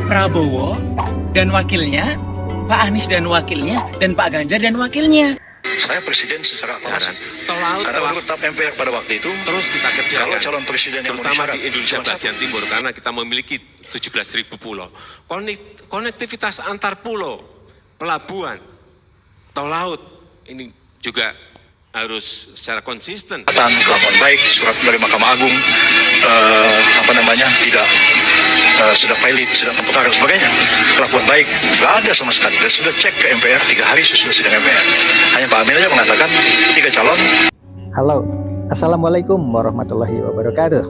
Prabowo dan wakilnya, Pak Anies dan wakilnya, dan Pak Ganjar dan wakilnya. Saya presiden secara aklamasi. Tol laut Karena menurut TAP MPR pada waktu itu, terus kita kerjakan. kalau calon presiden yang terutama memenuhi di Indonesia syarat bagian timur, karena kita memiliki 17.000 pulau. Konektivitas antar pulau, pelabuhan, tol laut, ini juga harus secara konsisten. kelakuan baik, surat dari Mahkamah Agung, tidak sudah pilot, sudah terputar dan sebagainya. Kelakuan baik, nggak ada sama sekali. Dan sudah cek ke MPR 3 hari sesudah sidang MPR. Hanya Pak Amin aja mengatakan 3 calon. Halo, Assalamualaikum warahmatullahi wabarakatuh.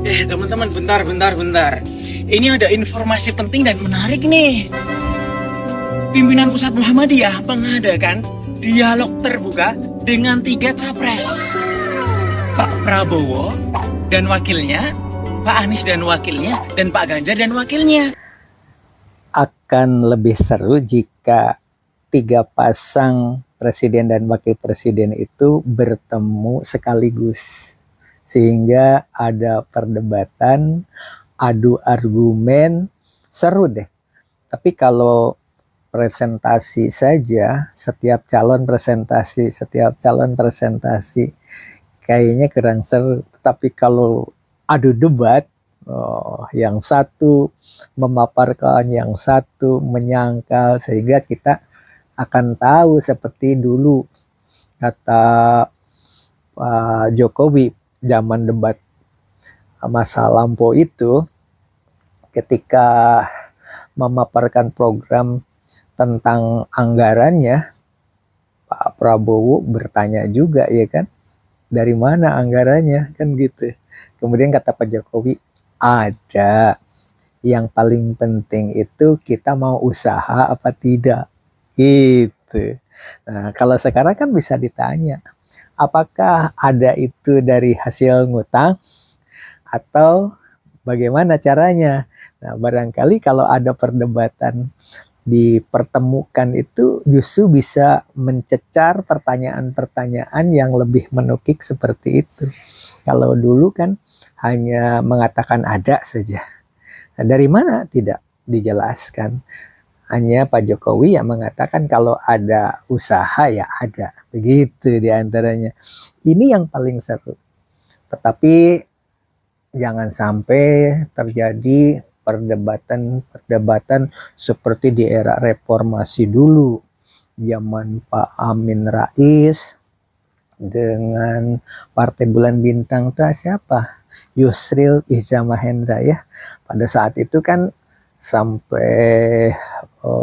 Teman-teman, bentar. Ini ada informasi penting dan menarik nih. Pimpinan Pusat Muhammadiyah mengadakan dialog terbuka dengan 3 capres. Pak Prabowo dan wakilnya, Pak Anies dan wakilnya, dan Pak Ganjar dan wakilnya. Akan lebih seru jika 3 pasang presiden dan wakil presiden itu bertemu sekaligus. Sehingga ada perdebatan, adu argumen, seru deh. Tapi kalau presentasi saja, setiap calon presentasi, kayaknya kurang seru. Tapi kalau adu debat, yang satu memaparkan, yang satu menyangkal, sehingga kita akan tahu seperti dulu kata Pak Jokowi zaman debat masa lampau itu, ketika memaparkan program tentang anggarannya, Pak Prabowo bertanya juga, ya kan, dari mana anggarannya, kan gitu. Kemudian kata Pak Jokowi, ada, yang paling penting itu kita mau usaha apa tidak, gitu. Nah, kalau sekarang kan bisa ditanya, apakah ada itu dari hasil ngutang atau bagaimana caranya? Nah, barangkali kalau ada perdebatan dipertemukan itu justru bisa mencecar pertanyaan-pertanyaan yang lebih menukik seperti itu. Kalau dulu kan hanya mengatakan ada saja. Nah, dari mana tidak dijelaskan. Hanya Pak Jokowi yang mengatakan kalau ada usaha ya ada. Begitu diantaranya. Ini yang paling seru. Tetapi jangan sampai terjadi perdebatan seperti di era reformasi dulu, zaman Pak Amin Rais dengan Partai Bulan Bintang itu siapa? Yusril Iza Mahendra, ya. Pada saat itu kan sampai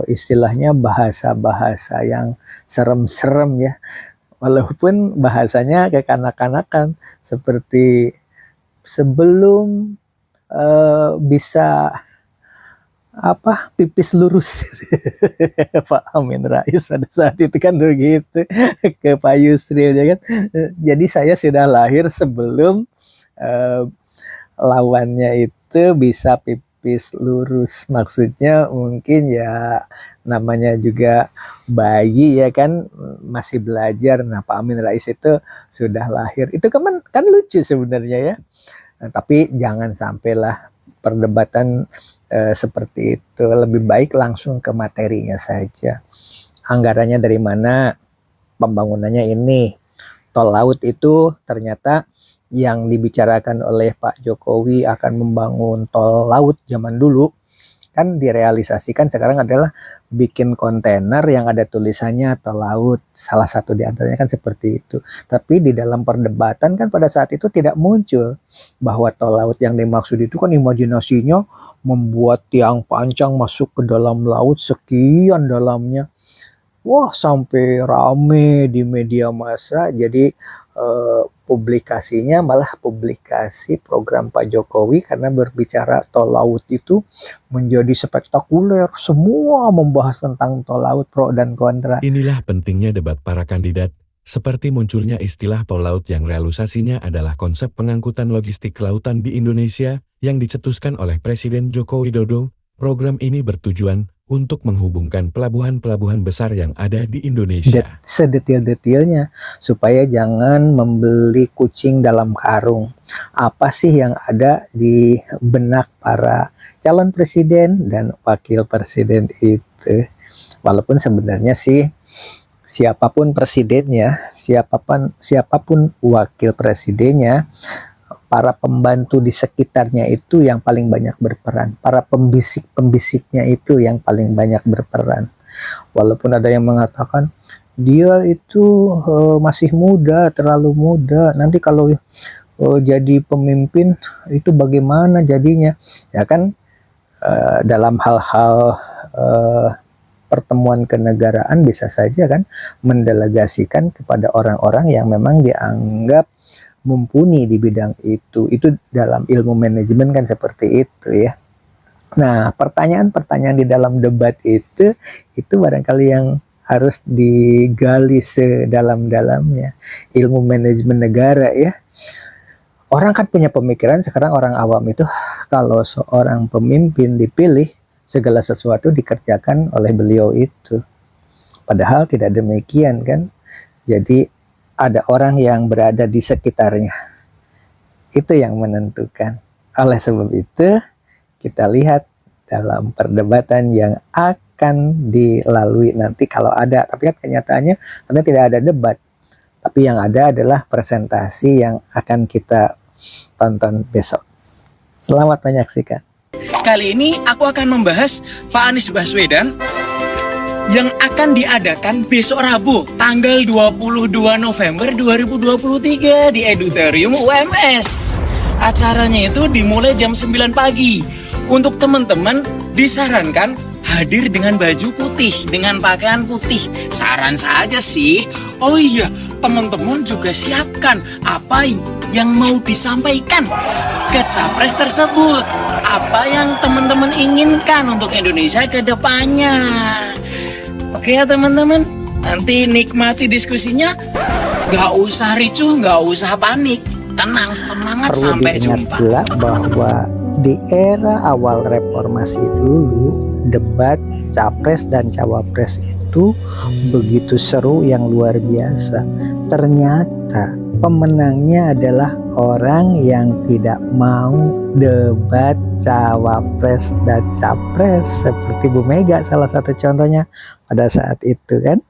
istilahnya bahasa-bahasa yang serem-serem, ya. Walaupun bahasanya kekanak-kanakan, seperti sebelum bisa pipis lurus Pak Amin Rais pada saat itu kan begitu ke Pak Yusril, ya kan. Jadi saya sudah lahir sebelum lawannya itu bisa pipis lurus. Maksudnya mungkin ya namanya juga bayi, ya kan, masih belajar. Nah, Pak Amin Rais itu sudah lahir. Itu kan lucu sebenarnya, ya. Nah, tapi jangan sampailah perdebatan seperti itu. Lebih baik langsung ke materinya saja. Anggarannya dari mana? Pembangunannya ini. Tol laut itu ternyata yang dibicarakan oleh Pak Jokowi akan membangun tol laut zaman dulu, kan direalisasikan sekarang adalah bikin kontainer yang ada tulisannya tol laut. Salah satu di antaranya kan seperti itu. Tapi di dalam perdebatan kan pada saat itu tidak muncul bahwa tol laut yang dimaksud itu kan imajinasinya membuat tiang panjang masuk ke dalam laut sekian dalamnya. Wah, sampai rame di media massa. Jadi publikasinya malah publikasi program Pak Jokowi, karena berbicara tol laut itu menjadi spektakuler. Semua membahas tentang tol laut, pro dan kontra. Inilah pentingnya debat para kandidat, seperti munculnya istilah tol laut yang realisasinya adalah konsep pengangkutan logistik kelautan di Indonesia yang dicetuskan oleh Presiden Joko Widodo. Program ini bertujuan untuk menghubungkan pelabuhan-pelabuhan besar yang ada di Indonesia. Sedetil-detilnya, supaya jangan membeli kucing dalam karung. Apa sih yang ada di benak para calon presiden dan wakil presiden itu? Walaupun sebenarnya sih siapapun presidennya, siapapun wakil presidennya, para pembantu di sekitarnya itu yang paling banyak berperan. Para pembisik-pembisiknya itu yang paling banyak berperan. Walaupun ada yang mengatakan dia itu masih muda, terlalu muda. Nanti kalau jadi pemimpin itu bagaimana jadinya? Ya kan dalam hal-hal pertemuan kenegaraan bisa saja kan mendelegasikan kepada orang-orang yang memang dianggap mumpuni di bidang itu dalam ilmu manajemen kan seperti itu ya. Nah, pertanyaan-pertanyaan di dalam debat itu barangkali yang harus digali sedalam-dalamnya, ilmu manajemen negara ya. Orang kan punya pemikiran sekarang orang awam itu kalau seorang pemimpin dipilih, segala sesuatu dikerjakan oleh beliau itu. Padahal tidak demikian kan. Jadi ada orang yang berada di sekitarnya. Itu yang menentukan. Oleh sebab itu, kita lihat dalam perdebatan yang akan dilalui nanti kalau ada. Tapi kan kenyataannya karena tidak ada debat. Tapi yang ada adalah presentasi yang akan kita tonton besok. Selamat menyaksikan. Kali ini aku akan membahas Pak Anies Baswedan yang akan diadakan besok Rabu tanggal 22 November 2023 di Eduterium UMS. Acaranya itu dimulai jam 9 pagi. Untuk teman-teman disarankan hadir dengan baju putih, dengan pakaian putih. Saran saja sih. Oh iya, teman-teman juga siapkan apa yang mau disampaikan ke capres tersebut. Apa yang teman-teman inginkan untuk Indonesia ke depannya. Oke ya teman-teman, nanti nikmati diskusinya. Gak usah ricuh, gak usah panik. Tenang, semangat, Perlu sampai diingat jumpa. pula bahwa di era awal reformasi dulu, debat capres dan cawapres itu begitu seru yang luar biasa. Ternyata pemenangnya adalah orang yang tidak mau debat cawapres dan capres, seperti Bu Mega salah satu contohnya pada saat itu kan.